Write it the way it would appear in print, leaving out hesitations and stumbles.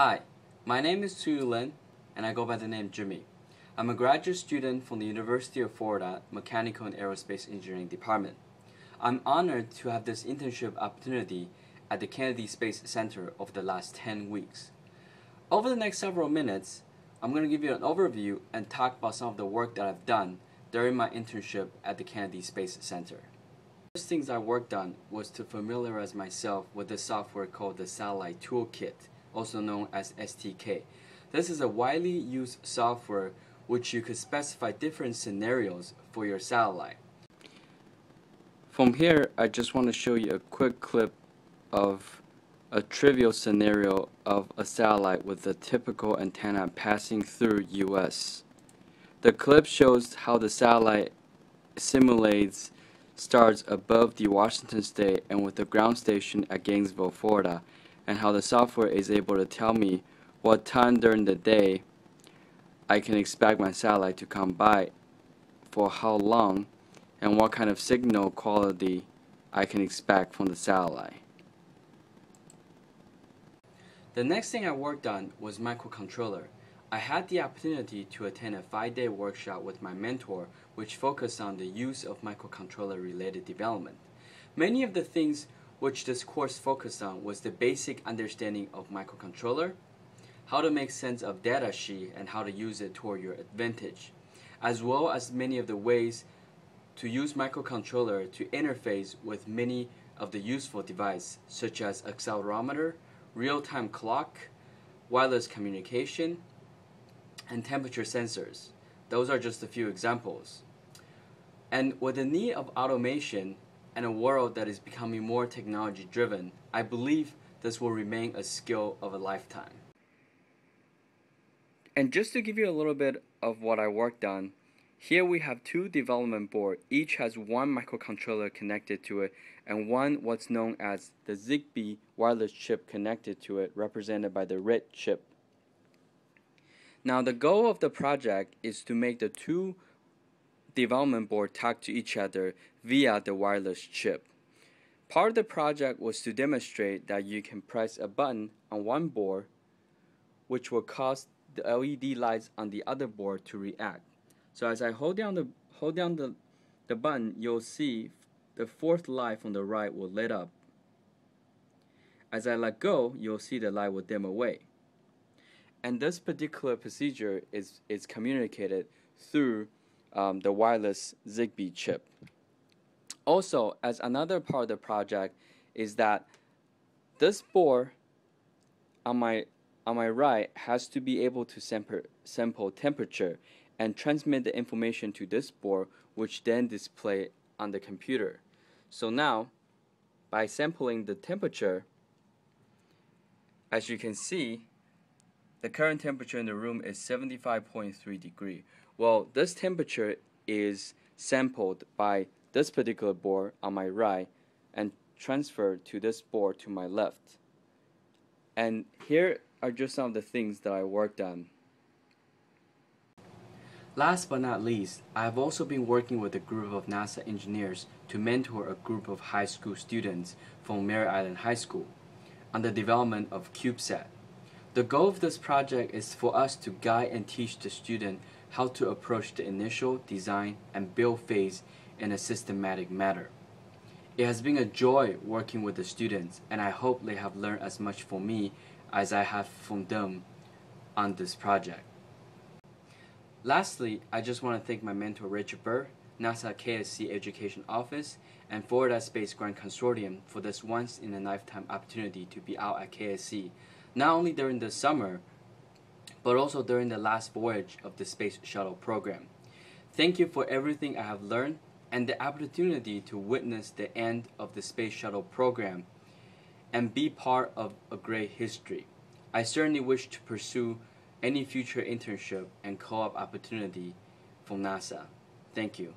Hi, my name is Tzu Lin, and I go by the name Jimmy. I'm a graduate student from the University of Florida Mechanical and Aerospace Engineering Department. I'm honored to have this internship opportunity at the Kennedy Space Center over the last 10 weeks. Over the next several minutes, I'm going to give you an overview and talk about some of the work that I've done during my internship at the Kennedy Space Center. The first things I worked on was to familiarize myself with the software called the Satellite Toolkit, also known as STK. This is a widely used software which you could specify different scenarios for your satellite. From here, I just want to show you a quick clip of a trivial scenario of a satellite with a typical antenna passing through US. The clip shows how the satellite simulates stars above the Washington state and with the ground station at Gainesville, Florida, and how the software is able to tell me what time during the day I can expect my satellite to come by, for how long, and what kind of signal quality I can expect from the satellite. The next thing I worked on was Microcontroller. I had the opportunity to attend a 5-day workshop with my mentor which focused on the use of microcontroller related development. Many of the things which this course focused on was the basic understanding of microcontroller, how to make sense of data sheet and how to use it toward your advantage, as well as many of the ways to use microcontroller to interface with many of the useful devices such as accelerometer, real-time clock, wireless communication, and temperature sensors. Those are just a few examples. And with the need of automation and a world that is becoming more technology driven, I believe this will remain a skill of a lifetime. And just to give you a little bit of what I worked on, here we have two development boards. Each has one microcontroller connected to it and one what's known as the Zigbee wireless chip connected to it, represented by the red chip. Now the goal of the project is to make the two development boards talk to each other via the wireless chip. Part of the project was to demonstrate that you can press a button on one board which will cause the LED lights on the other board to react. So as I hold down the button, you'll see the fourth light from the right will lit up. As I let go, you'll see the light will dim away. And this particular procedure is communicated through the wireless Zigbee chip. Also, as another part of the project is that this board on my right has to be able to sample temperature and transmit the information to this board, which then display on the computer. So now, by sampling the temperature, as you can see, the current temperature in the room is 75.3 degrees. Well, this temperature is sampled by this particular board on my right and transferred to this board to my left. And here are just some of the things that I worked on. Last but not least, I have also been working with a group of NASA engineers to mentor a group of high school students from Mare Island High School on the development of CubeSat. The goal of this project is for us to guide and teach the student how to approach the initial design and build phase in a systematic manner. It has been a joy working with the students, and I hope they have learned as much from me as I have from them on this project. Lastly, I just want to thank my mentor Richard Burr, NASA KSC Education Office, and Florida Space Grant Consortium for this once-in-a-lifetime opportunity to be out at KSC, not only during the summer, but also during the last voyage of the Space Shuttle program. Thank you for everything I have learned and the opportunity to witness the end of the Space Shuttle program and be part of a great history. I certainly wish to pursue any future internship and co-op opportunity from NASA. Thank you.